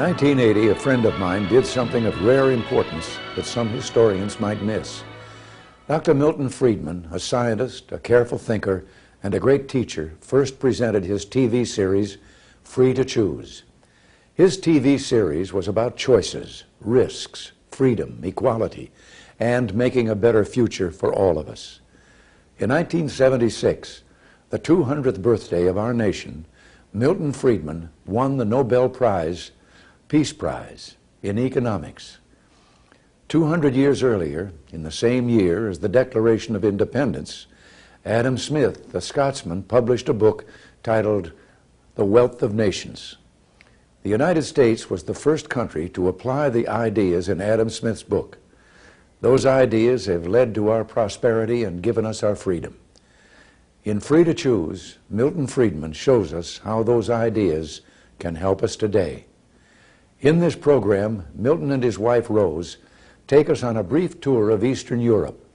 1980, a friend of mine did something of rare importance that some historians might miss. Dr. Milton Friedman, a scientist, a careful thinker, and a great teacher, first presented his TV series, Free to Choose. His TV series was about choices, risks, freedom, equality, and making a better future for all of us. In 1976, the 200th birthday of our nation, Milton Friedman won the Nobel Prize, Peace Prize, in economics. 200 years earlier, in the same year as the Declaration of Independence, Adam Smith, the Scotsman, published a book titled The Wealth of Nations. The United States was the first country to apply the ideas in Adam Smith's book. Those ideas have led to our prosperity and given us our freedom. In Free to Choose, Milton Friedman shows us how those ideas can help us today. In this program, Milton and his wife Rose take us on a brief tour of Eastern Europe.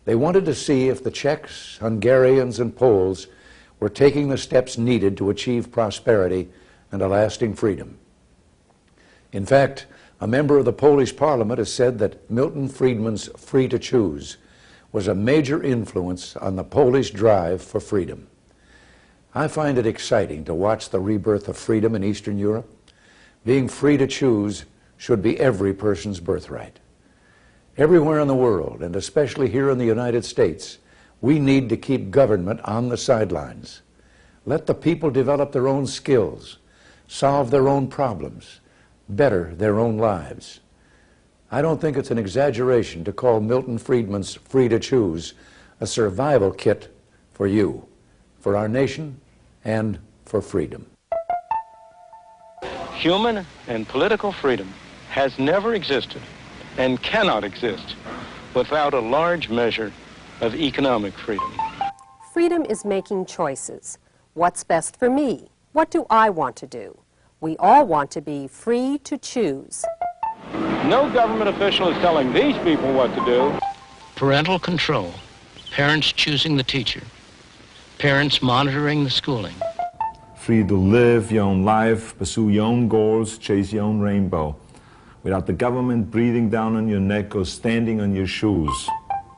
They wanted to see if the Czechs, Hungarians, and Poles were taking the steps needed to achieve prosperity and a lasting freedom. In fact, a member of the Polish Parliament has said that Milton Friedman's Free to Choose was a major influence on the Polish drive for freedom. I find it exciting to watch the rebirth of freedom in Eastern Europe. Being free to choose should be every person's birthright. Everywhere in the world, and especially here in the United States, we need to keep government on the sidelines. Let the people develop their own skills, solve their own problems, better their own lives. I don't think it's an exaggeration to call Milton Friedman's Free to Choose a survival kit for you, for our nation, and for freedom. Human and political freedom has never existed and cannot exist without a large measure of economic freedom. Freedom is making choices. What's best for me? What do I want to do? We all want to be free to choose. No government official is telling these people what to do. Parental control, parents choosing the teacher, parents monitoring the schooling. Free to live your own life, pursue your own goals, chase your own rainbow, without the government breathing down on your neck or standing on your shoes.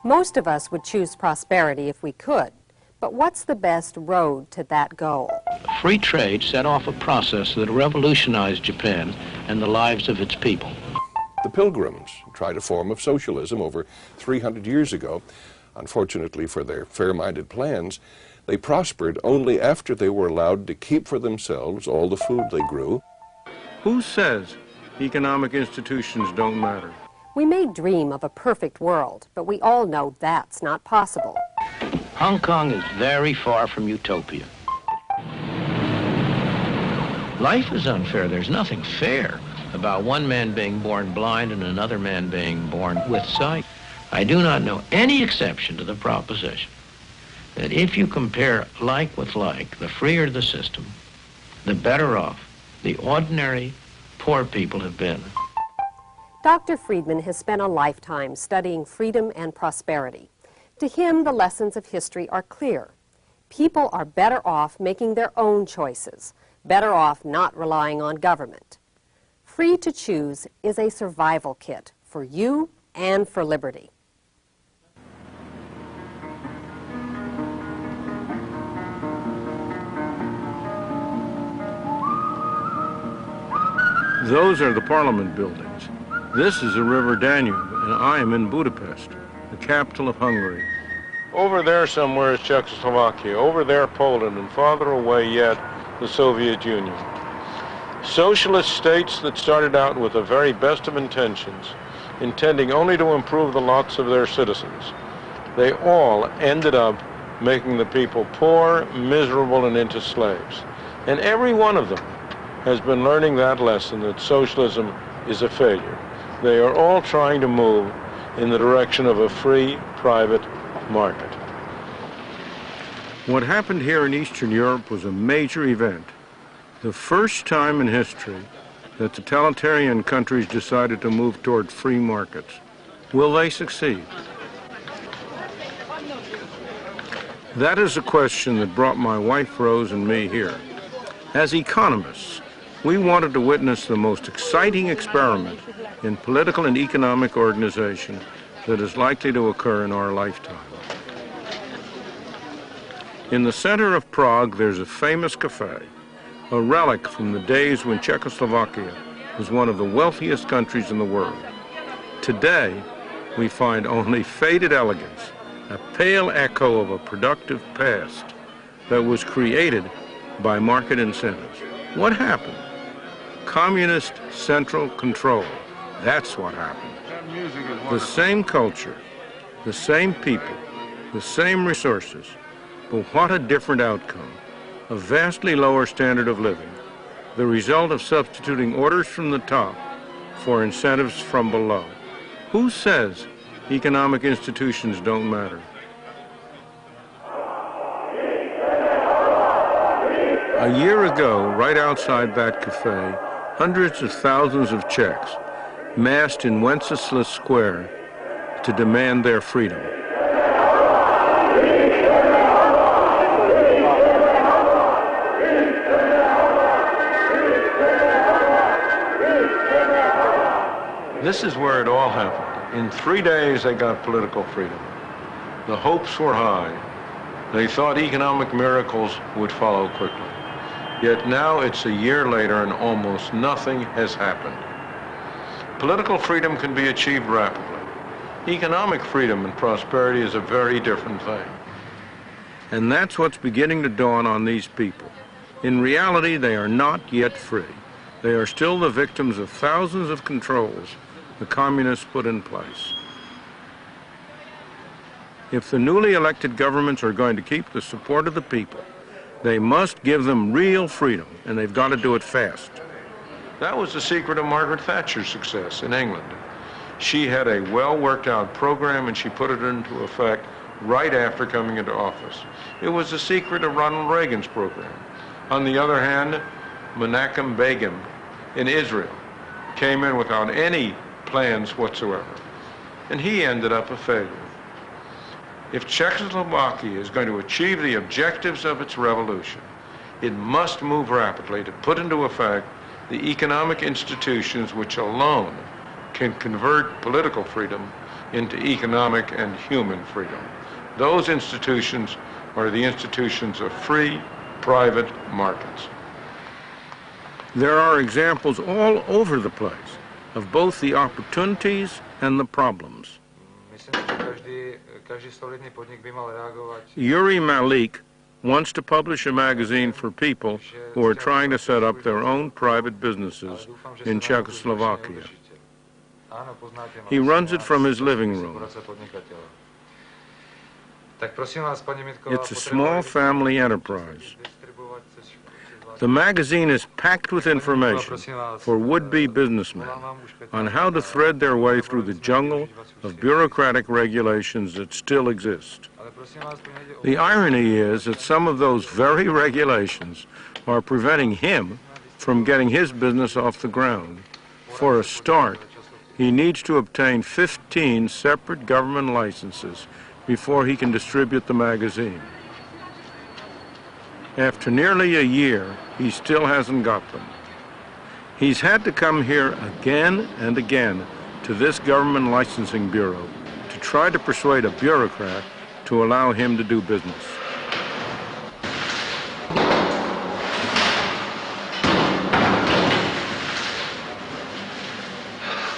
Most of us would choose prosperity if we could, but what's the best road to that goal? Free trade set off a process that revolutionized Japan and the lives of its people. The Pilgrims tried a form of socialism over 300 years ago. Unfortunately for their fair-minded plans, they prospered only after they were allowed to keep for themselves all the food they grew. Who says economic institutions don't matter? We may dream of a perfect world, but we all know that's not possible. Hong Kong is very far from utopia. Life is unfair. There's nothing fair about one man being born blind and another man being born with sight. I do not know any exception to the proposition that if you compare like with like, the freer the system, the better off the ordinary poor people have been. Dr. Friedman has spent a lifetime studying freedom and prosperity. To him, the lessons of history are clear. People are better off making their own choices, better off not relying on government. Free to Choose is a survival kit for you and for liberty. Those are the Parliament buildings. This is the River Danube, and I am in Budapest, the capital of Hungary. Over there somewhere is Czechoslovakia, over there Poland, and farther away yet, the Soviet Union. Socialist states that started out with the very best of intentions, intending only to improve the lots of their citizens. They all ended up making the people poor, miserable, and into slaves. And every one of them has been learning that lesson, that socialism is a failure. They are all trying to move in the direction of a free, private market. What happened here in Eastern Europe was a major event. The first time in history that totalitarian countries decided to move toward free markets. Will they succeed? That is a question that brought my wife Rose and me here. As economists, We wanted to witness the most exciting experiment in political and economic organization that is likely to occur in our lifetime. In the center of Prague, there's a famous cafe, a relic from the days when Czechoslovakia was one of the wealthiest countries in the world. Today, we find only faded elegance, a pale echo of a productive past that was created by market incentives. What happened? Communist central control. That's what happened. The same culture, the same people, the same resources, but what a different outcome. A vastly lower standard of living, the result of substituting orders from the top for incentives from below. Who says economic institutions don't matter? A year ago, right outside that cafe, hundreds of thousands of Czechs massed in Wenceslas Square to demand their freedom. This is where it all happened. In 3 days, they got political freedom. The hopes were high. They thought economic miracles would follow quickly. Yet now it's a year later and almost nothing has happened. Political freedom can be achieved rapidly. Economic freedom and prosperity is a very different thing. And that's what's beginning to dawn on these people. In reality, they are not yet free. They are still the victims of thousands of controls the communists put in place. If the newly elected governments are going to keep the support of the people, they must give them real freedom, and they've got to do it fast. That was the secret of Margaret Thatcher's success in England. She had a well-worked-out program, and she put it into effect right after coming into office. It was the secret of Ronald Reagan's program. On the other hand, Menachem Begin in Israel came in without any plans whatsoever, and he ended up a failure. If Czechoslovakia is going to achieve the objectives of its revolution, it must move rapidly to put into effect the economic institutions which alone can convert political freedom into economic and human freedom. Those institutions are the institutions of free, private markets. There are examples all over the place of both the opportunities and the problems. Yuri Malik wants to publish a magazine for people who are trying to set up their own private businesses in Czechoslovakia. He runs it from his living room. It's a small family enterprise. The magazine is packed with information for would-be businessmen on how to thread their way through the jungle of bureaucratic regulations that still exist. The irony is that some of those very regulations are preventing him from getting his business off the ground. For a start, he needs to obtain 15 separate government licenses before he can distribute the magazine. After nearly a year, he still hasn't got them. He's had to come here again and again to this government licensing bureau to try to persuade a bureaucrat to allow him to do business.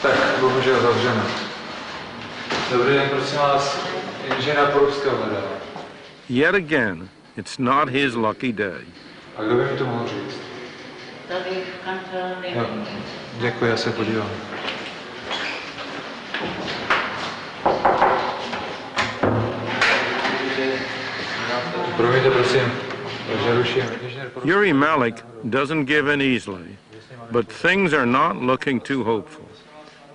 Tak, bohužel zavřeno. Dobrý den, prosím vás, inženýra Polského hledala. Yet again, it's not his lucky day. A kdo by mi to mohl říct? Tady v kanceláři. Jo, děkuji, já se podívám. Promiňte, prosím, že ruším. Yuri Malik doesn't give in easily, but things are not looking too hopeful.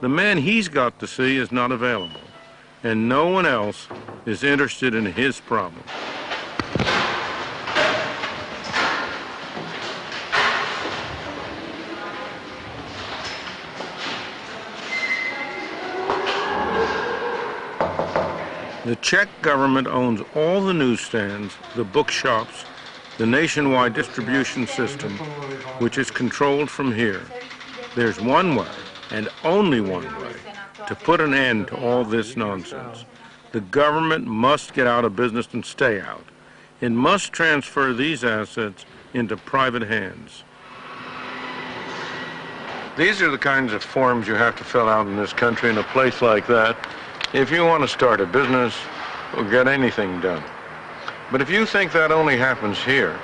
The man he's got to see is not available, and no one else is interested in his problem. The Czech government owns all the newsstands, the bookshops, the nationwide distribution system, which is controlled from here. There's one way, and only one way, to put an end to all this nonsense. The government must get out of business and stay out. It must transfer these assets into private hands. These are the kinds of forms you have to fill out in this country in a place like that if you want to start a business or get anything done. But if you think that only happens here,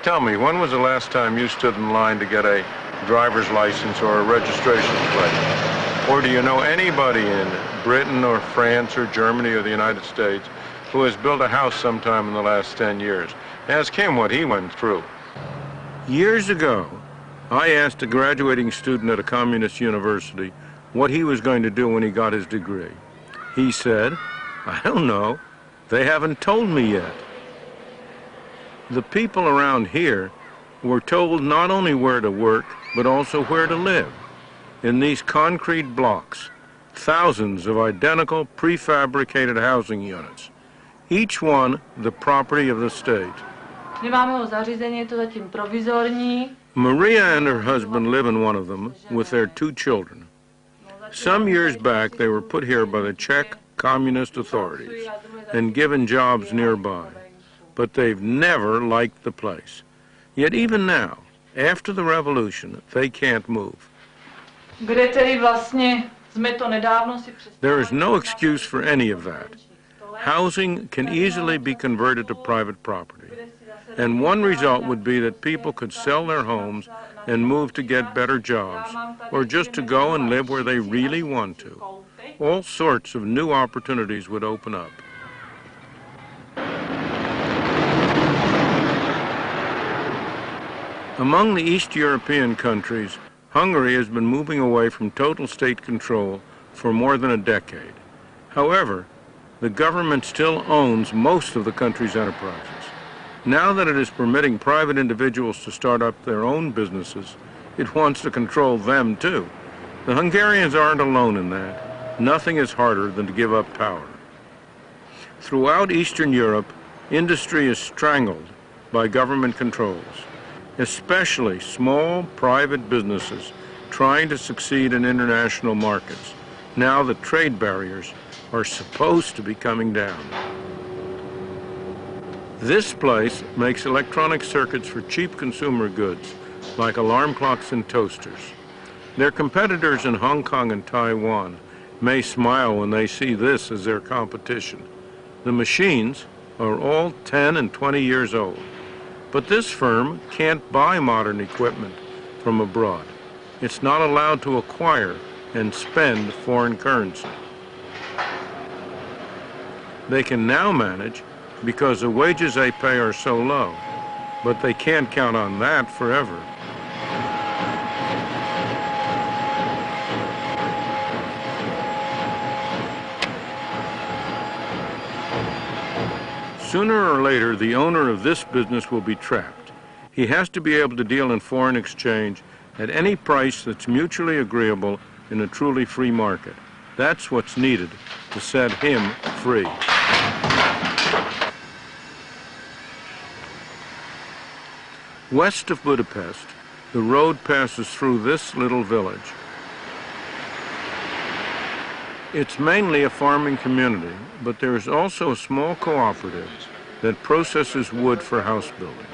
tell me, when was the last time you stood in line to get a driver's license or a registration plate? Or do you know anybody in Britain or France or Germany or the United States who has built a house sometime in the last 10 years? Ask him what he went through. Years ago, I asked a graduating student at a communist university what he was going to do when he got his degree. He said, "I don't know. They haven't told me yet." The people around here were told not only where to work, but also where to live. In these concrete blocks, thousands of identical prefabricated housing units, each one the property of the state. Maria and her husband live in one of them with their 2 children. Some years back, they were put here by the Czech communist authorities and given jobs nearby, but they've never liked the place. Yet even now, after the revolution, they can't move. There is no excuse for any of that. Housing can easily be converted to private property, and one result would be that people could sell their homes and move to get better jobs, or just to go and live where they really want to. All sorts of new opportunities would open up. Among the East European countries, Hungary has been moving away from total state control for more than a decade. However, the government still owns most of the country's enterprises. Now that it is permitting private individuals to start up their own businesses, it wants to control them too. The Hungarians aren't alone in that. Nothing is harder than to give up power. Throughout Eastern Europe, industry is strangled by government controls, especially small private businesses trying to succeed in international markets, now that trade barriers are supposed to be coming down. This place makes electronic circuits for cheap consumer goods, like alarm clocks and toasters. Their competitors in Hong Kong and Taiwan may smile when they see this as their competition. The machines are all 10 and 20 years old. But this firm can't buy modern equipment from abroad. It's not allowed to acquire and spend foreign currency. They can now manage because the wages they pay are so low, but they can't count on that forever. Sooner or later, the owner of this business will be trapped. He has to be able to deal in foreign exchange at any price that's mutually agreeable in a truly free market. That's what's needed to set him free. West of Budapest, the road passes through this little village. It's mainly a farming community, but there is also a small cooperative that processes wood for house building.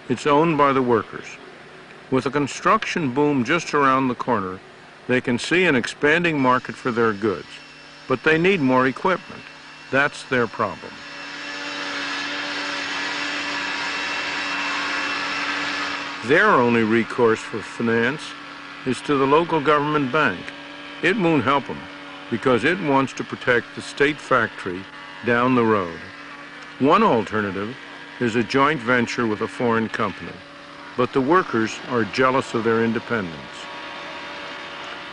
It's owned by the workers. With a construction boom just around the corner, they can see an expanding market for their goods, but they need more equipment. That's their problem. Their only recourse for finance is to the local government bank. It won't help them, because it wants to protect the state factory down the road. One alternative is a joint venture with a foreign company, but the workers are jealous of their independence.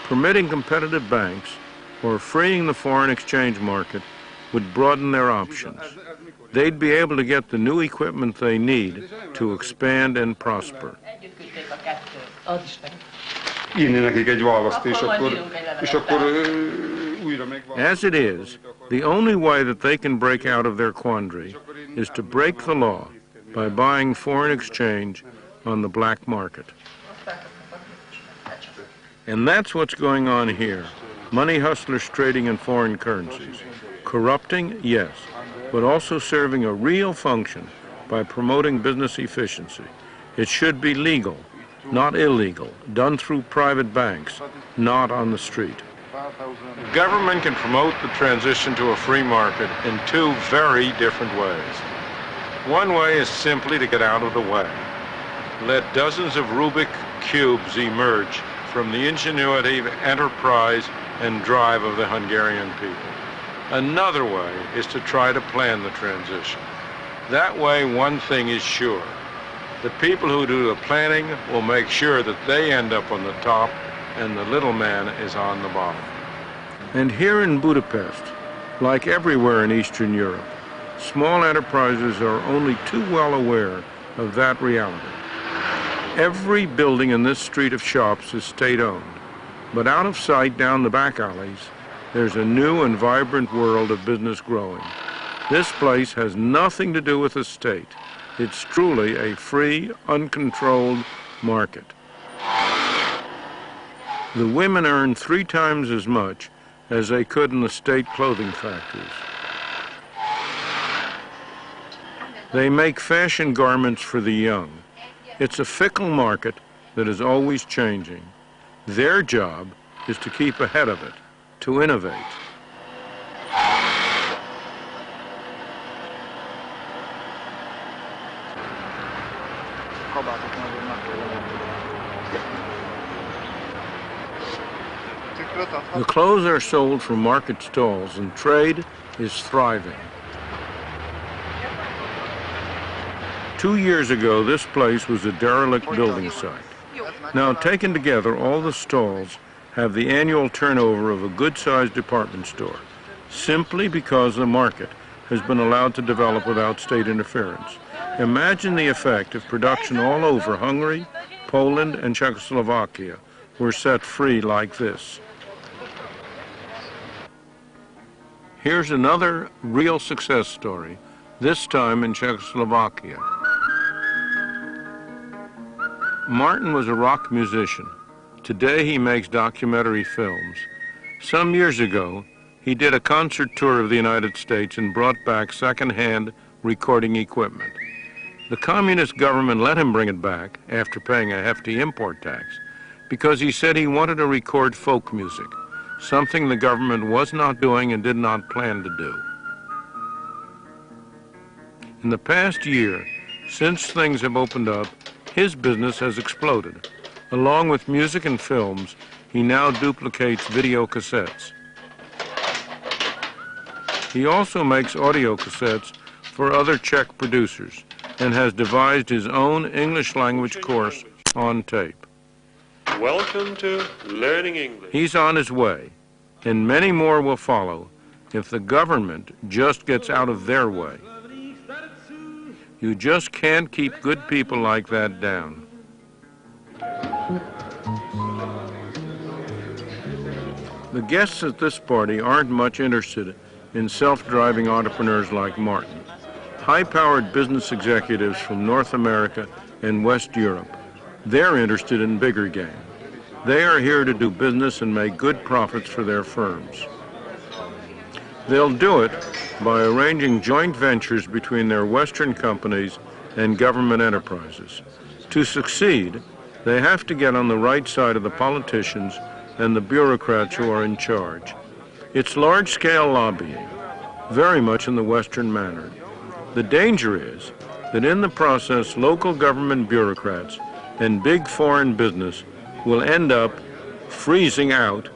Permitting competitive banks or freeing the foreign exchange market would broaden their options. They'd be able to get the new equipment they need to expand and prosper. As it is, the only way that they can break out of their quandary is to break the law by buying foreign exchange on the black market. And that's what's going on here. Money hustlers trading in foreign currencies. Corrupting, yes, but also serving a real function by promoting business efficiency. It should be legal, not illegal, done through private banks, not on the street. Government can promote the transition to a free market in two very different ways. One way is simply to get out of the way. Let dozens of Rubik cubes emerge from the ingenuity, enterprise, and drive of the Hungarian people. Another way is to try to plan the transition. That way, one thing is sure. The people who do the planning will make sure that they end up on the top and the little man is on the bottom. And here in Budapest, like everywhere in Eastern Europe, small enterprises are only too well aware of that reality. Every building in this street of shops is state-owned, but out of sight down the back alleys, there's a new and vibrant world of business growing. This place has nothing to do with the state. It's truly a free, uncontrolled market. The women earn 3 times as much as they could in the state clothing factories. They make fashion garments for the young. It's a fickle market that is always changing. Their job is to keep ahead of it, to innovate. The clothes are sold from market stalls and trade is thriving. 2 years ago, this place was a derelict building site. Now, taken together, all the stalls have the annual turnover of a good-sized department store, simply because the market has been allowed to develop without state interference. Imagine the effect if production all over Hungary, Poland, and Czechoslovakia were set free like this. Here's another real success story, this time in Czechoslovakia. Martin was a rock musician. Today he makes documentary films. Some years ago, he did a concert tour of the United States and brought back second-hand recording equipment. The communist government let him bring it back after paying a hefty import tax because he said he wanted to record folk music, something the government was not doing and did not plan to do. In the past year, since things have opened up, his business has exploded. Along with music and films, he now duplicates video cassettes. He also makes audio cassettes for other Czech producers and has devised his own English language course on tape. Welcome to Learning English. He's on his way, and many more will follow if the government just gets out of their way. You just can't keep good people like that down. The guests at this party aren't much interested in self-driving entrepreneurs like Martin. High-powered business executives from North America and West Europe, they're interested in bigger game. They are here to do business and make good profits for their firms. They'll do it by arranging joint ventures between their Western companies and government enterprises. To succeed, they have to get on the right side of the politicians and the bureaucrats who are in charge. It's large-scale lobbying, very much in the Western manner. The danger is that in the process, local government bureaucrats and big foreign business will end up freezing out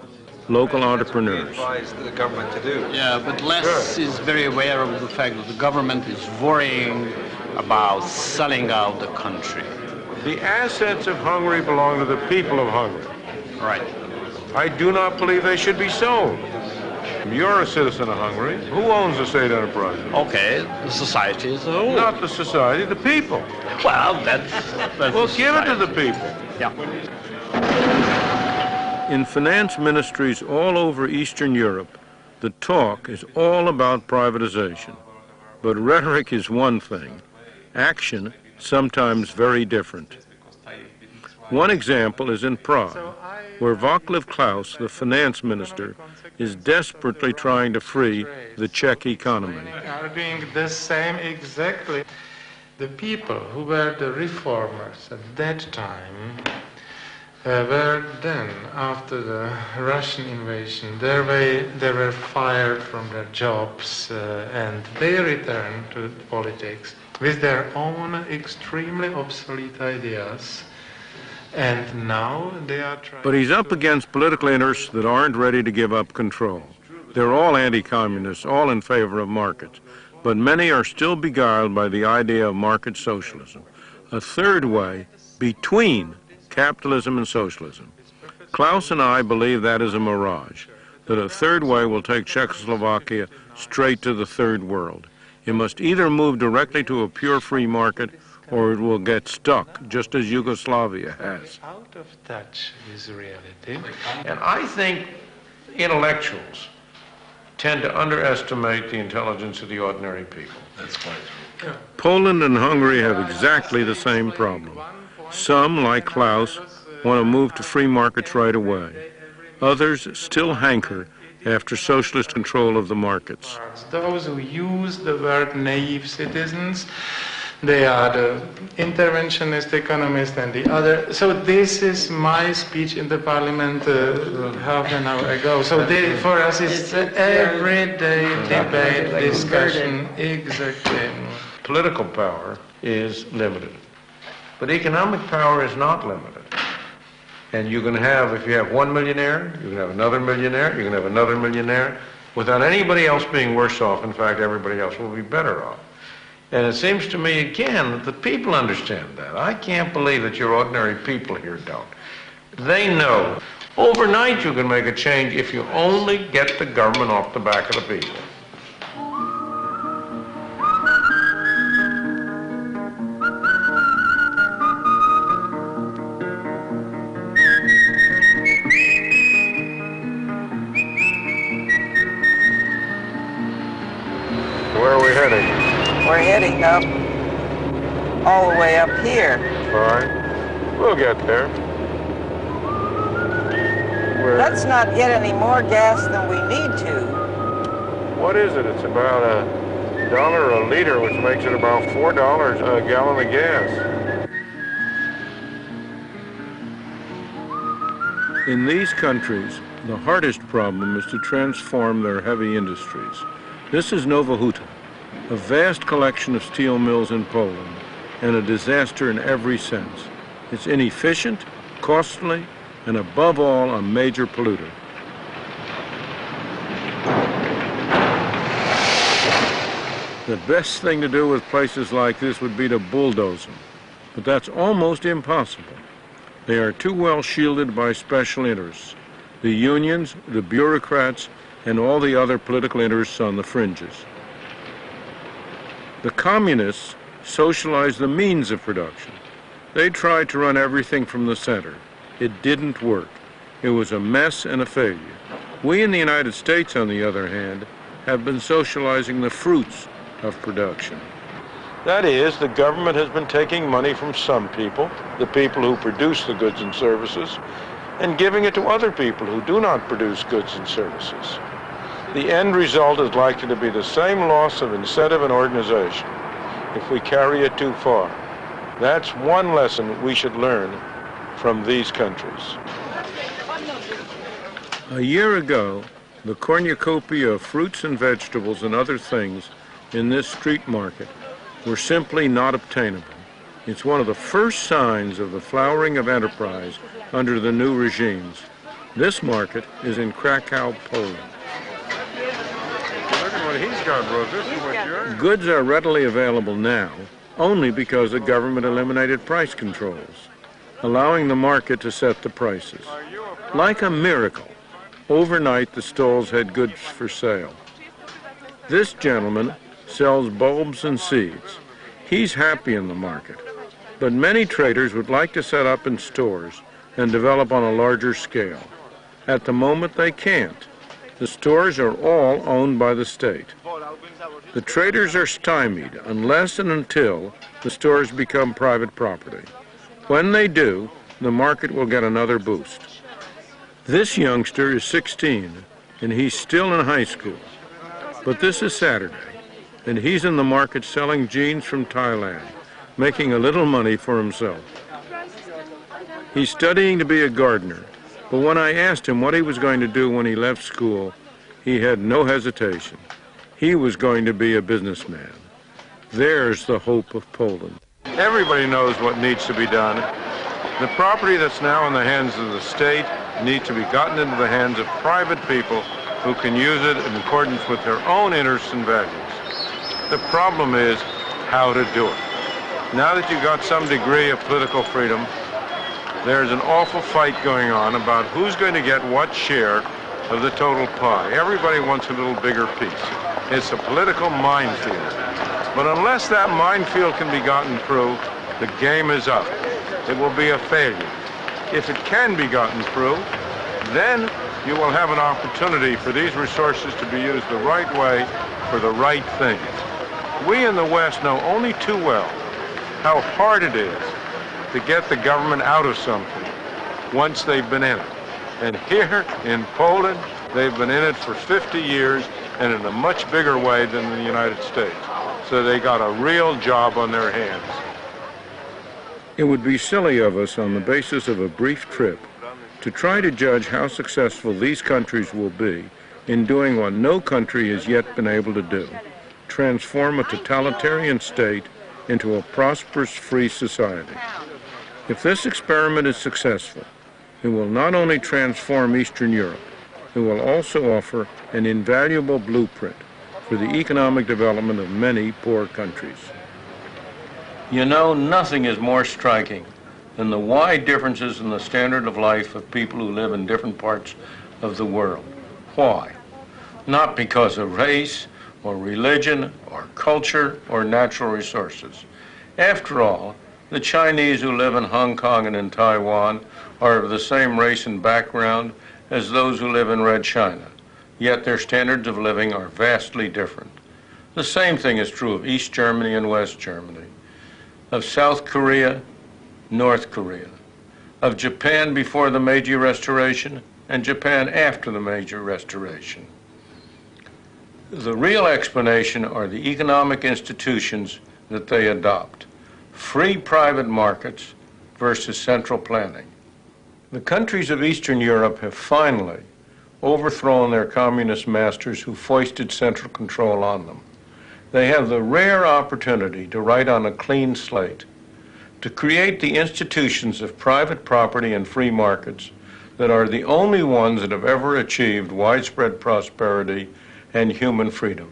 local entrepreneurs. The government to do. Yeah, but Les is very aware of the fact that the government is worrying about selling out the country. The assets of Hungary belong to the people of Hungary. Right. I do not believe they should be sold. You're a citizen of Hungary. Who owns the state enterprise? Okay, the society as a whole. Not the society, the people. Well, that's well, give it to the people. Yeah. In finance ministries all over Eastern Europe, the talk is all about privatization. But rhetoric is one thing. action sometimes very different. One example is in Prague, where Václav Klaus, the finance minister, is desperately trying to free the Czech economy. They are doing the same exactly. The people who were the reformers at that time were then, after the Russian invasion, they were fired from their jobs and they returned to politics with their own extremely obsolete ideas. And now they are trying. But he's up against political interests that aren't ready to give up control. They're all anti-communists, all in favor of markets. But many are still beguiled by the idea of market socialism, a third way between capitalism and socialism. Klaus and I believe that is a mirage, that a third way will take Czechoslovakia straight to the third world. It must either move directly to a pure free market or it will get stuck, just as Yugoslavia has. Out of touch with reality. And I think intellectuals tend to underestimate the intelligence of the ordinary people. That's quite true. Poland and Hungary have exactly the same problem. Some, like Klaus, want to move to free markets right away. Others still hanker after socialist control of the markets. Those who use the word naive citizens, they are the interventionist economists and the other. So this is my speech in the parliament half an hour ago. So for us it's everyday debate, discussion, exactly. Political power is limited, but economic power is not limited. And you can have, if you have one millionaire, you can have another millionaire, you can have another millionaire, without anybody else being worse off. In fact, everybody else will be better off. And it seems to me, again, that the people understand that. I can't believe that your ordinary people here don't. They know. Overnight you can make a change if you only get the government off the back of the people. Where are we heading? We're heading up, all the way up here. Fine. We'll get there. Let's not get any more gas than we need to. What is it? It's about $1 a liter, which makes it about $4 a gallon of gas. In these countries, the hardest problem is to transform their heavy industries. This is Nowa Huta, a vast collection of steel mills in Poland, and a disaster in every sense. It's inefficient, costly, and above all, a major polluter. The best thing to do with places like this would be to bulldoze them, but that's almost impossible. They are too well shielded by special interests, the unions, the bureaucrats, and all the other political interests on the fringes. The communists socialized the means of production. They tried to run everything from the center. It didn't work. It was a mess and a failure. We in the United States, on the other hand, have been socializing the fruits of production. That is, the government has been taking money from some people, the people who produce the goods and services, and giving it to other people who do not produce goods and services. The end result is likely to be the same loss of incentive and organization if we carry it too far. That's one lesson we should learn from these countries. A year ago, the cornucopia of fruits and vegetables and other things in this street market were simply not obtainable. It's one of the first signs of the flowering of enterprise under the new regimes. This market is in Krakow, Poland. Look at what he's got, Rose. This is what you're... Goods are readily available now only because the government eliminated price controls, allowing the market to set the prices. Like a miracle, overnight the stalls had goods for sale. This gentleman sells bulbs and seeds. He's happy in the market, but many traders would like to set up in stores and develop on a larger scale. At the moment they can't. The stores are all owned by the state. The traders are stymied unless and until the stores become private property. When they do, the market will get another boost. This youngster is 16, and he's still in high school. But this is Saturday, and he's in the market selling jeans from Thailand, making a little money for himself. He's studying to be a gardener, but when I asked him what he was going to do when he left school, he had no hesitation. He was going to be a businessman. There's the hope of Poland. Everybody knows what needs to be done. The property that's now in the hands of the state needs to be gotten into the hands of private people who can use it in accordance with their own interests and values. The problem is how to do it. Now that you've got some degree of political freedom, there's an awful fight going on about who's going to get what share of the total pie. Everybody wants a little bigger piece. It's a political minefield. But unless that minefield can be gotten through, the game is up. It will be a failure. If it can be gotten through, then you will have an opportunity for these resources to be used the right way for the right things. We in the West know only too well how hard it is to get the government out of something once they've been in it. And here in Poland, they've been in it for 50 years and in a much bigger way than in the United States. So they got a real job on their hands. It would be silly of us on the basis of a brief trip to try to judge how successful these countries will be in doing what no country has yet been able to do, transform a totalitarian state into a prosperous, free society. If this experiment is successful, it will not only transform Eastern Europe, it will also offer an invaluable blueprint for the economic development of many poor countries. You know, nothing is more striking than the wide differences in the standard of life of people who live in different parts of the world. Why? Not because of race, or religion, or culture, or natural resources. After all, the Chinese who live in Hong Kong and in Taiwan are of the same race and background as those who live in Red China, yet their standards of living are vastly different. The same thing is true of East Germany and West Germany, of South Korea, North Korea, of Japan before the Meiji Restoration and Japan after the Meiji Restoration. The real explanation are the economic institutions that they adopt. Free private markets versus central planning. The countries of Eastern Europe have finally overthrown their communist masters who foisted central control on them. They have the rare opportunity to write on a clean slate, to create the institutions of private property and free markets that are the only ones that have ever achieved widespread prosperity and human freedom.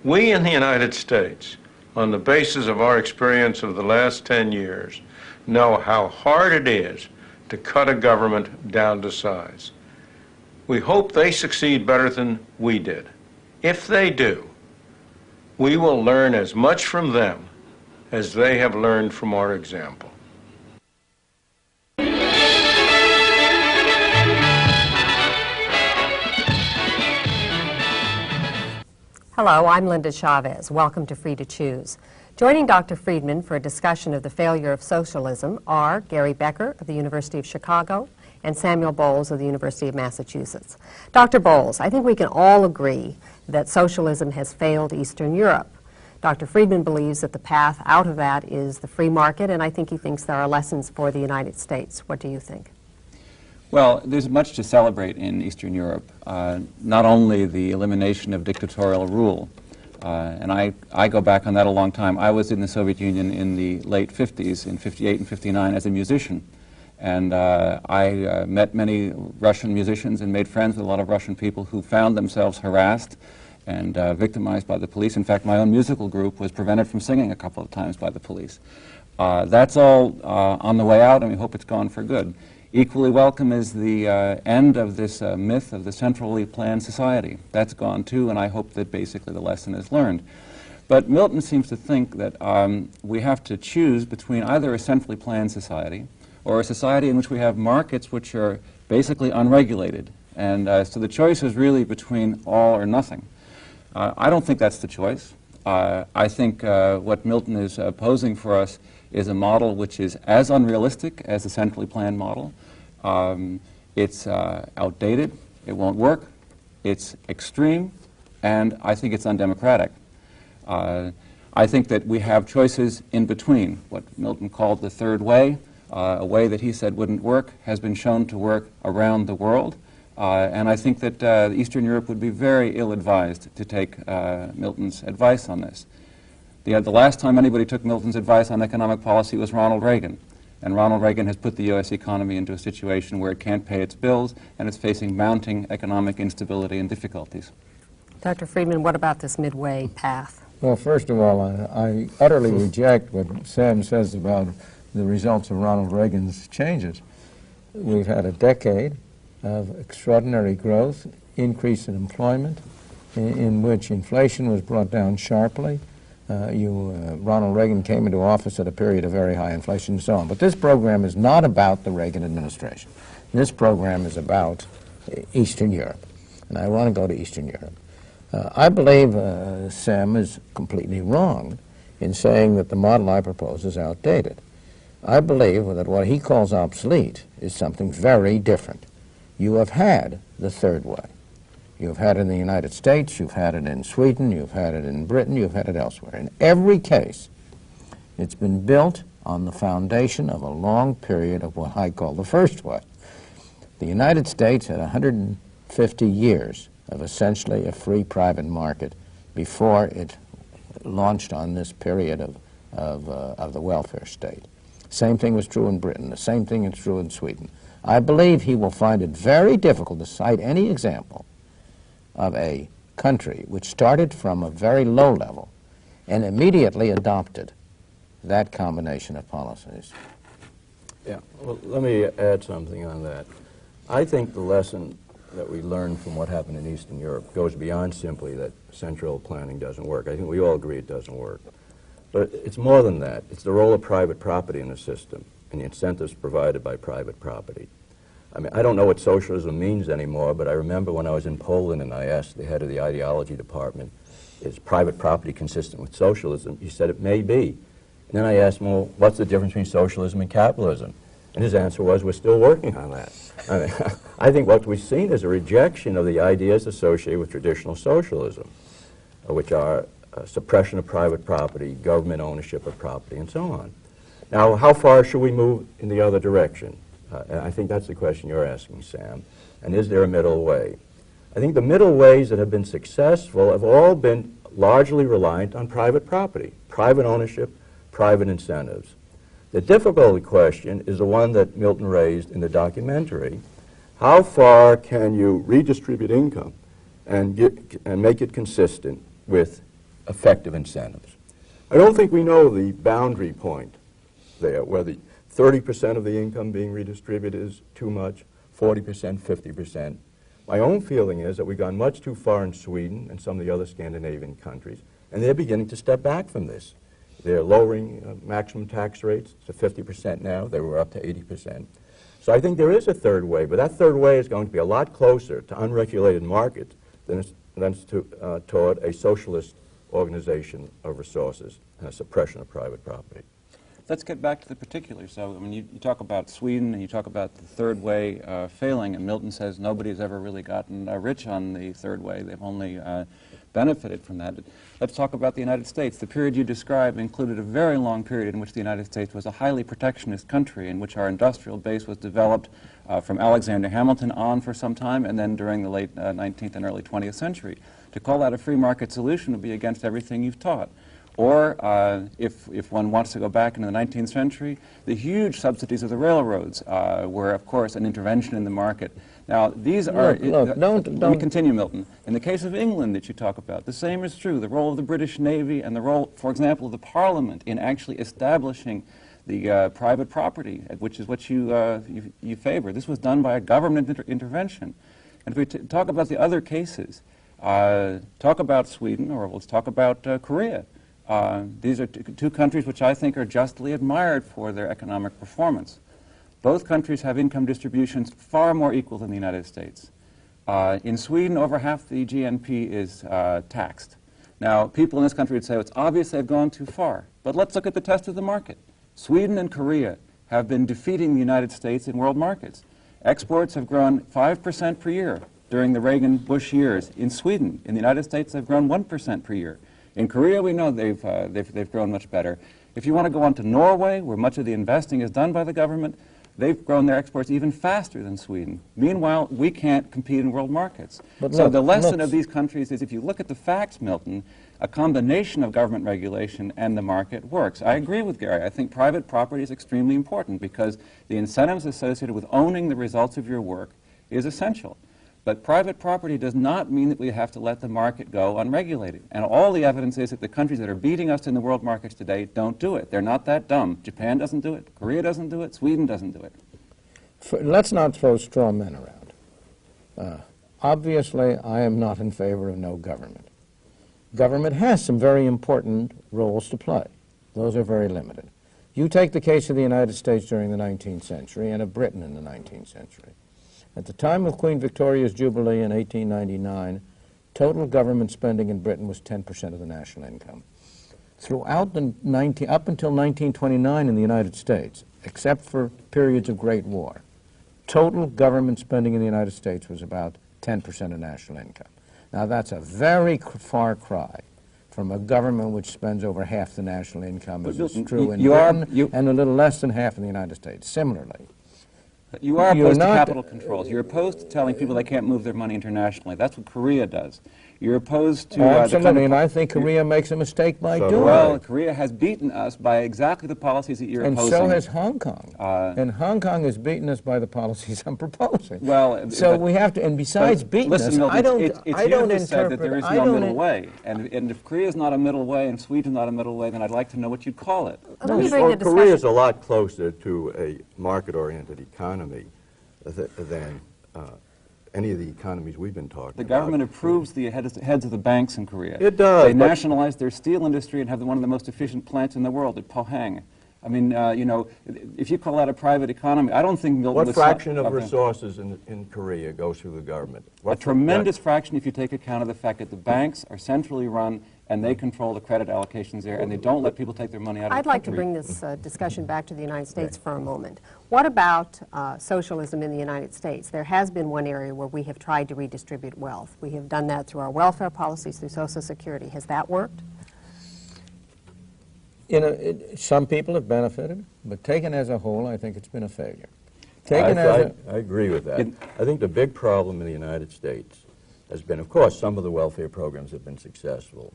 We in the United States, on the basis of our experience of the last 10 years, know how hard it is to cut a government down to size. We hope they succeed better than we did. If they do, we will learn as much from them as they have learned from our example. Hello, I'm Linda Chavez. Welcome to Free to Choose. Joining Dr. Friedman for a discussion of the failure of socialism are Gary Becker of the University of Chicago and Samuel Bowles of the University of Massachusetts. Dr. Bowles, I think we can all agree that socialism has failed Eastern Europe. Dr. Friedman believes that the path out of that is the free market, and I think he thinks there are lessons for the United States. What do you think? Well, there's much to celebrate in Eastern Europe. Not only the elimination of dictatorial rule, and I go back on that a long time. I was in the Soviet Union in the late 50s, in 58 and 59, as a musician. And I met many Russian musicians and made friends with a lot of Russian people who found themselves harassed and victimized by the police. In fact, my own musical group was prevented from singing a couple of times by the police. That's all on the way out, and we hope it's gone for good. Equally welcome is the end of this myth of the centrally planned society. That's gone too, and I hope that basically the lesson is learned. But Milton seems to think that we have to choose between either a centrally planned society or a society in which we have markets which are basically unregulated And so the choice is really between all or nothing. I don't think that's the choice. I think what Milton is posing for us is a model which is as unrealistic as the centrally planned model. It's outdated, it won't work, it's extreme, and I think it's undemocratic. I think that we have choices in between. What Milton called the third way, a way that he said wouldn't work, has been shown to work around the world. And I think that Eastern Europe would be very ill-advised to take Milton's advice on this. The last time anybody took Milton's advice on economic policy was Ronald Reagan. And Ronald Reagan has put the U.S. economy into a situation where it can't pay its bills and it's facing mounting economic instability and difficulties. Dr. Friedman, what about this midway path? Well, first of all, I utterly reject what Sam says about the results of Ronald Reagan's changes. We've had a decade of extraordinary growth, increase in employment, in which inflation was brought down sharply. Ronald Reagan came into office at a period of very high inflation and so on. But this program is not about the Reagan administration. This program is about Eastern Europe. And I want to go to Eastern Europe. I believe Sam is completely wrong in saying that the model I propose is outdated. I believe that what he calls obsolete is something very different. You have had the third way. You've had it in the United States, you've had it in Sweden, you've had it in Britain, you've had it elsewhere. In every case, it's been built on the foundation of a long period of what I call the first way. The United States had 150 years of essentially a free private market before it launched on this period of the welfare state. Same thing was true in Britain. The same thing is true in Sweden. I believe he will find it very difficult to cite any example of a country which started from a very low level and immediately adopted that combination of policies. Yeah, well, let me add something on that. I think the lesson that we learned from what happened in Eastern Europe goes beyond simply that central planning doesn't work. I think we all agree it doesn't work. But it's more than that. It's the role of private property in the system and the incentives provided by private property. I mean, I don't know what socialism means anymore, but I remember when I was in Poland and I asked the head of the ideology department, is private property consistent with socialism? He said it may be. And then I asked him, well, what's the difference between socialism and capitalism? And his answer was, we're still working on that. I mean, I think what we've seen is a rejection of the ideas associated with traditional socialism, which are suppression of private property, government ownership of property, and so on. Now, how far should we move in the other direction? And I think that's the question you're asking, Sam. And is there a middle way? I think the middle ways that have been successful have all been largely reliant on private property, private ownership, private incentives. The difficult question is the one that Milton raised in the documentary. How far can you redistribute income and make it consistent with effective incentives? I don't think we know the boundary point there, whether 30% of the income being redistributed is too much, 40%, 50%. My own feeling is that we've gone much too far in Sweden and some of the other Scandinavian countries, and they're beginning to step back from this. They're lowering maximum tax rates to 50% now. They were up to 80%. So I think there is a third way, but that third way is going to be a lot closer to unregulated markets than toward a socialist organization of resources and a suppression of private property. Let's get back to the particulars. So, I mean, you talk about Sweden and you talk about the third way failing, and Milton says nobody's ever really gotten rich on the third way. They've only benefited from that. Let's talk about the United States. The period you describe included a very long period in which the United States was a highly protectionist country, in which our industrial base was developed from Alexander Hamilton on for some time, and then during the late 19th and early 20th century. To call that a free market solution would be against everything you've taught. Or, if one wants to go back into the 19th century, the huge subsidies of the railroads were, of course, an intervention in the market. Now, these are... Look, let me continue, Milton. In the case of England that you talk about, the same is true. The role of the British Navy and the role, for example, of the Parliament in actually establishing the private property, which is what you favor. This was done by a government intervention. And if we talk about the other cases, talk about Sweden, or let's talk about Korea. These are two countries which I think are justly admired for their economic performance. Both countries have income distributions far more equal than the United States. In Sweden, over half the GNP is taxed. Now, people in this country would say, it's obvious they've gone too far. But let's look at the test of the market. Sweden and Korea have been defeating the United States in world markets. Exports have grown 5% per year during the Reagan-Bush years. In Sweden, in the United States, they've grown 1% per year. In Korea, we know they've grown much better. If you want to go on to Norway, where much of the investing is done by the government, they've grown their exports even faster than Sweden. Meanwhile, we can't compete in world markets. So the lesson of these countries is if you look at the facts, Milton, a combination of government regulation and the market works. I agree with Gary. I think private property is extremely important because the incentives associated with owning the results of your work is essential. But private property does not mean that we have to let the market go unregulated. And all the evidence is that the countries that are beating us in the world markets today don't do it. They're not that dumb. Japan doesn't do it. Korea doesn't do it. Sweden doesn't do it. Let's not throw straw men around. Obviously, I am not in favor of no government. Government has some very important roles to play. Those are very limited. You take the case of the United States during the 19th century and of Britain in the 19th century. At the time of Queen Victoria's Jubilee in 1899, total government spending in Britain was 10% of the national income. Throughout the up until 1929 in the United States, except for periods of Great War, total government spending in the United States was about 10% of national income. Now that's a very far cry from a government which spends over half the national income, as is true in Britain, and a little less than half in the United States. Similarly, you are opposed to capital controls. You're opposed to telling people they can't move their money internationally. That's what Korea does. You're opposed to... Absolutely, and I think Korea makes a mistake by doing it. Well, Korea has beaten us by exactly the policies that you're opposing. And so has Hong Kong. And Hong Kong has beaten us by the policies I'm proposing. Well, so we have to, and besides beating us, Milton, I don't interpret... said that there is no middle way. And if Korea's not a middle way and Sweden's not a middle way, then I'd like to know what you'd call it. Korea's a lot closer to a market-oriented economy than any of the economies we've been talking about. The government approves the heads of the banks in Korea. It does. They nationalize their steel industry and have one of the most efficient plants in the world at Pohang. I mean, you know, if you call that a private economy, I don't think Milton... What fraction of resources in Korea goes through the government? A tremendous fraction if you take account of the fact that the banks are centrally run and they control the credit allocations there, and they don't let people take their money out of the country. I'd like to bring this discussion back to the United States for a moment. What about socialism in the United States? There has been one area where we have tried to redistribute wealth. We have done that through our welfare policies, through Social Security. Has that worked? Some people have benefited, but taken as a whole, I think it's been a failure. I agree with that. I think the big problem in the United States has been, of course, some of the welfare programs have been successful,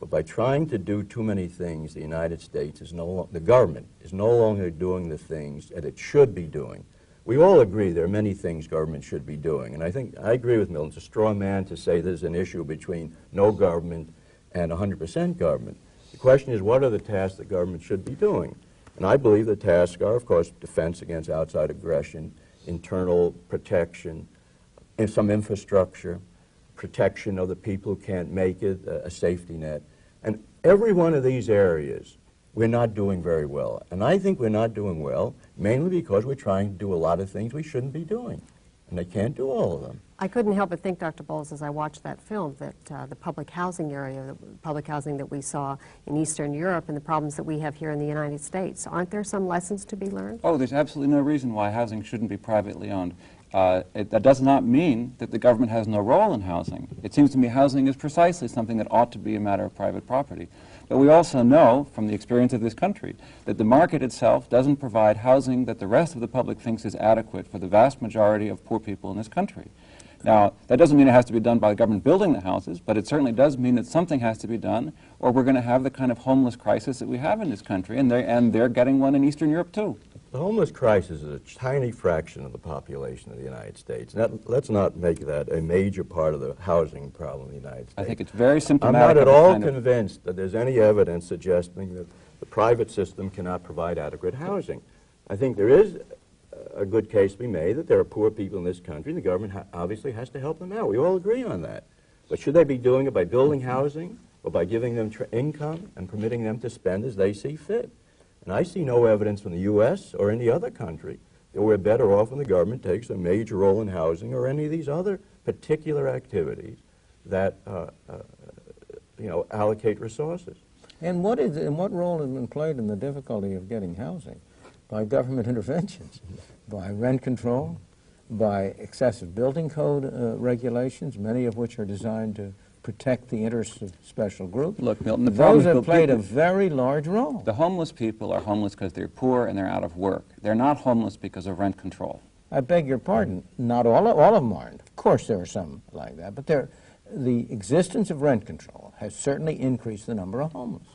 but by trying to do too many things, the United States the government is no longer doing the things that it should be doing. We all agree there are many things government should be doing, and I agree with Milton. It's a straw man to say there's an issue between no government and 100% government. The question is, what are the tasks that government should be doing? And I believe the tasks are, of course, defense against outside aggression, internal protection, and some infrastructure, protection of the people who can't make it, a safety net. And every one of these areas, we're not doing very well. And I think we're not doing well mainly because we're trying to do a lot of things we shouldn't be doing. And they can't do all of them. I couldn't help but think, Dr. Bowles, as I watched that film, that the public housing area, the public housing that we saw in Eastern Europe and the problems that we have here in the United States, aren't there some lessons to be learned? Oh, there's absolutely no reason why housing shouldn't be privately owned. That does not mean that the government has no role in housing. It seems to me housing is precisely something that ought to be a matter of private property. But we also know, from the experience of this country, that the market itself doesn't provide housing that the rest of the public thinks is adequate for the vast majority of poor people in this country. Now, that doesn't mean it has to be done by the government building the houses, but it certainly does mean that something has to be done, or we're going to have the kind of homeless crisis that we have in this country, and they're getting one in Eastern Europe, too. The homeless crisis is a tiny fraction of the population of the United States. Let's not make that a major part of the housing problem in the United States. I think it's very symptomatic. I'm not at all convinced that there's any evidence suggesting that the private system cannot provide adequate housing. I think there is a good case to be made that there are poor people in this country, and the government obviously has to help them out. We all agree on that. But should they be doing it by building housing or by giving them income and permitting them to spend as they see fit? And I see no evidence from the U.S. or any other country that we're better off when the government takes a major role in housing or any of these other particular activities that allocate resources. And what role has been played in the difficulty of getting housing? By government interventions, by rent control, by excessive building code regulations, many of which are designed to protect the interests of special groups. Look, Milton, the those have played a very large role. The homeless people are homeless because they're poor and they're out of work. They're not homeless because of rent control. I beg your pardon. Not all of them aren't. Of course there are some like that, but the existence of rent control has certainly increased the number of homeless.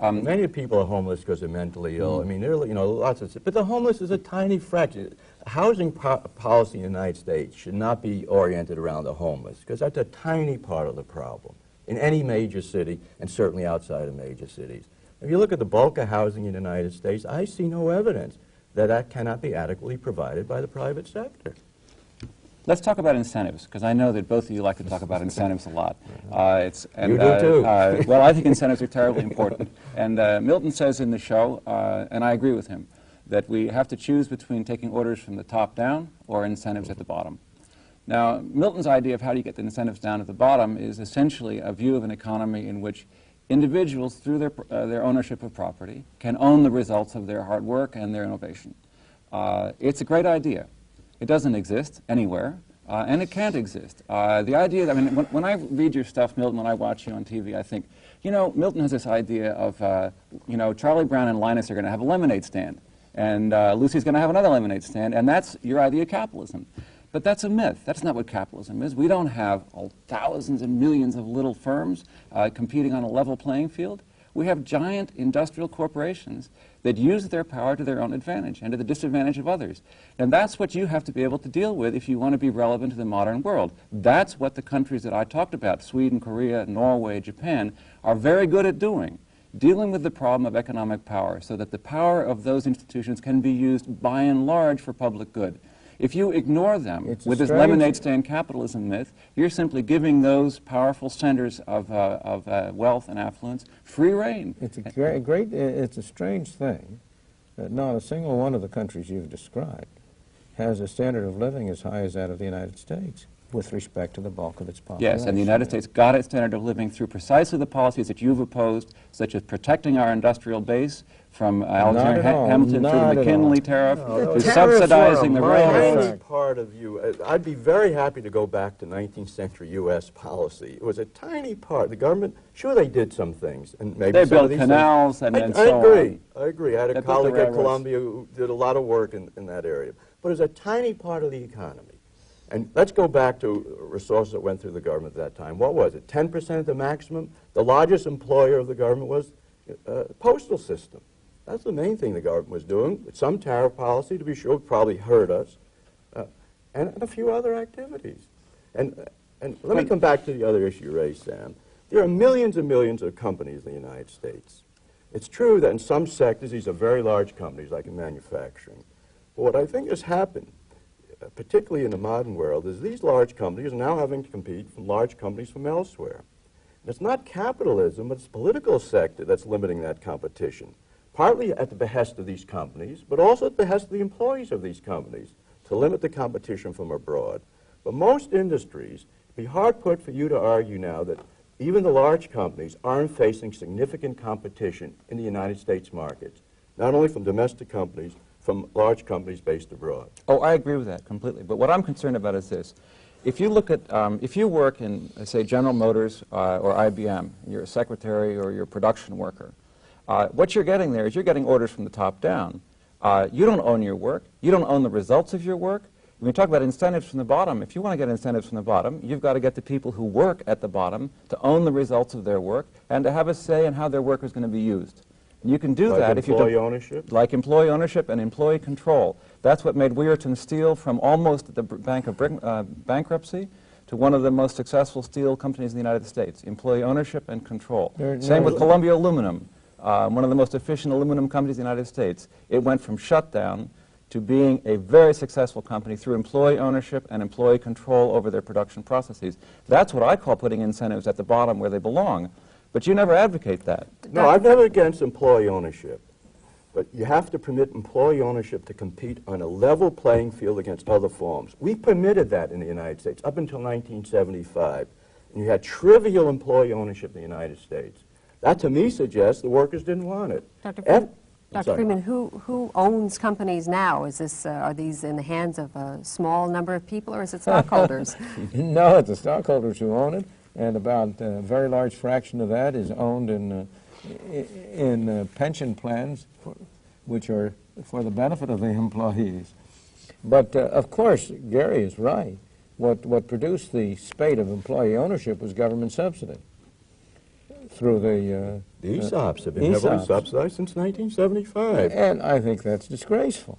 Many people are homeless because they're mentally ill. I mean, there are, lots of, but the homeless is a tiny fraction. Housing policy in the United States should not be oriented around the homeless, because that's a tiny part of the problem in any major city, and certainly outside of major cities. If you look at the bulk of housing in the United States, I see no evidence that cannot be adequately provided by the private sector. Let's talk about incentives, because I know that both of you like to talk about incentives a lot. You do too. Well, I think incentives are terribly important. And Milton says in the show, and I agree with him, that we have to choose between taking orders from the top down or incentives at the bottom. Now, Milton's idea of how do you get the incentives down at the bottom is essentially a view of an economy in which individuals, through their ownership of property, can own the results of their hard work and their innovation. It's a great idea. It doesn't exist anywhere, and it can't exist. The idea that, I mean, when I read your stuff, Milton, when I watch you on TV, I think, Milton has this idea of, Charlie Brown and Linus are going to have a lemonade stand, and Lucy's going to have another lemonade stand, and that's your idea of capitalism. But that's a myth. That's not what capitalism is. We don't have thousands and millions of little firms competing on a level playing field. We have giant industrial corporations that use their power to their own advantage and to the disadvantage of others. And that's what you have to be able to deal with if you want to be relevant to the modern world. That's what the countries that I talked about, Sweden, Korea, Norway, Japan, are very good at doing, dealing with the problem of economic power so that the power of those institutions can be used by and large for public good. If you ignore them with this lemonade stand capitalism myth, you're simply giving those powerful centers of wealth and affluence free rein. It's a strange thing that not a single one of the countries you've described has a standard of living as high as that of the United States with respect to the bulk of its population. Yes, and the United States got its standard of living through precisely the policies that you've opposed, such as protecting our industrial base from Alexander Hamilton through the McKinley tariff, to subsidizing the railroads. Part of you, I'd be very happy to go back to 19th century U.S. policy. It was a tiny part. The government, sure, they did some things, and maybe they built canals and so on. I agree. I had a colleague at Columbia who did a lot of work in that area. But it was a tiny part of the economy. And let's go back to resources that went through the government at that time. What was it? 10% of the maximum? The largest employer of the government was the postal system. That's the main thing the government was doing. Some tariff policy, to be sure, probably hurt us, and a few other activities. And let me come back to the other issue you raised, Sam. There are millions and millions of companies in the United States. It's true that in some sectors, these are very large companies, like in manufacturing. But what I think has happened, particularly in the modern world, is these large companies are now having to compete from large companies from elsewhere. And it's not capitalism, but it's the political sector that's limiting that competition, partly at the behest of these companies, but also at the behest of the employees of these companies, to limit the competition from abroad. But most industries, it'd be hard put for you to argue now that even the large companies aren't facing significant competition in the United States markets, not only from domestic companies, from large companies based abroad. Oh, I agree with that completely. But what I'm concerned about is this. If you look at, if you work in, say, General Motors or IBM, you're a secretary or you're a production worker, what you're getting there is you're getting orders from the top down. You don't own your work. You don't own the results of your work. When you talk about incentives from the bottom, if you want to get incentives from the bottom, you've got to get the people who work at the bottom to own the results of their work and to have a say in how their work is going to be used. And you can do that if you do. Like employee ownership? Like employee ownership and employee control. That's what made Weirton Steel from almost the bank of bankruptcy to one of the most successful steel companies in the United States. Employee ownership and control. Same with Columbia Aluminum, one of the most efficient aluminum companies in the United States. It went from shutdown to being a very successful company through employee ownership and employee control over their production processes. That's what I call putting incentives at the bottom where they belong. But you never advocate that. No, I'm never against employee ownership. But you have to permit employee ownership to compete on a level playing field against other forms. We permitted that in the United States up until 1975. And you had trivial employee ownership in the United States. That, to me, suggests the workers didn't want it. Dr. Friedman, who owns companies now? Is this, are these in the hands of a small number of people, or is it stockholders? No, it's the stockholders who own it, and about a very large fraction of that is owned in pension plans, which are for the benefit of the employees. But, of course, Gary is right. What produced the spate of employee ownership was government subsidy through the ESOPs have been heavily subsidized since 1975. And I think that's disgraceful.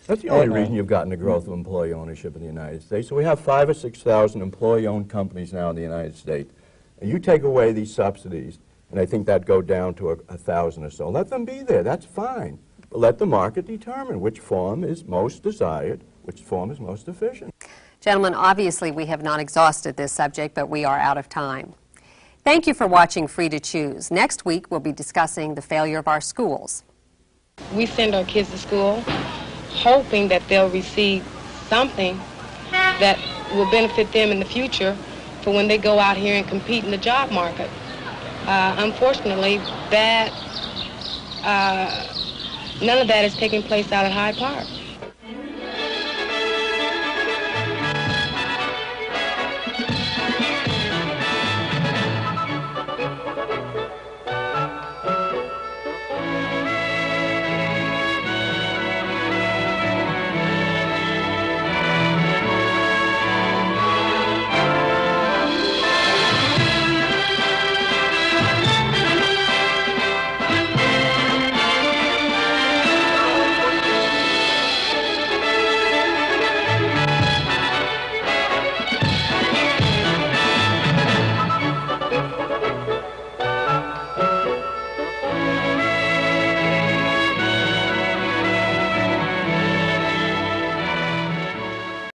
That's the only reason you've gotten the growth of employee ownership in the United States. So we have 5,000 or 6,000 employee-owned companies now in the United States. And you take away these subsidies, and I think that'd go down to 1,000 or so. Let them be there. That's fine. But let the market determine which form is most desired, which form is most efficient. Gentlemen, obviously we have not exhausted this subject, but we are out of time. Thank you for watching Free to Choose. Next week, we'll be discussing the failure of our schools. We send our kids to school hoping that they'll receive something that will benefit them in the future for when they go out here and compete in the job market. Unfortunately, none of that is taking place out at Hyde Park.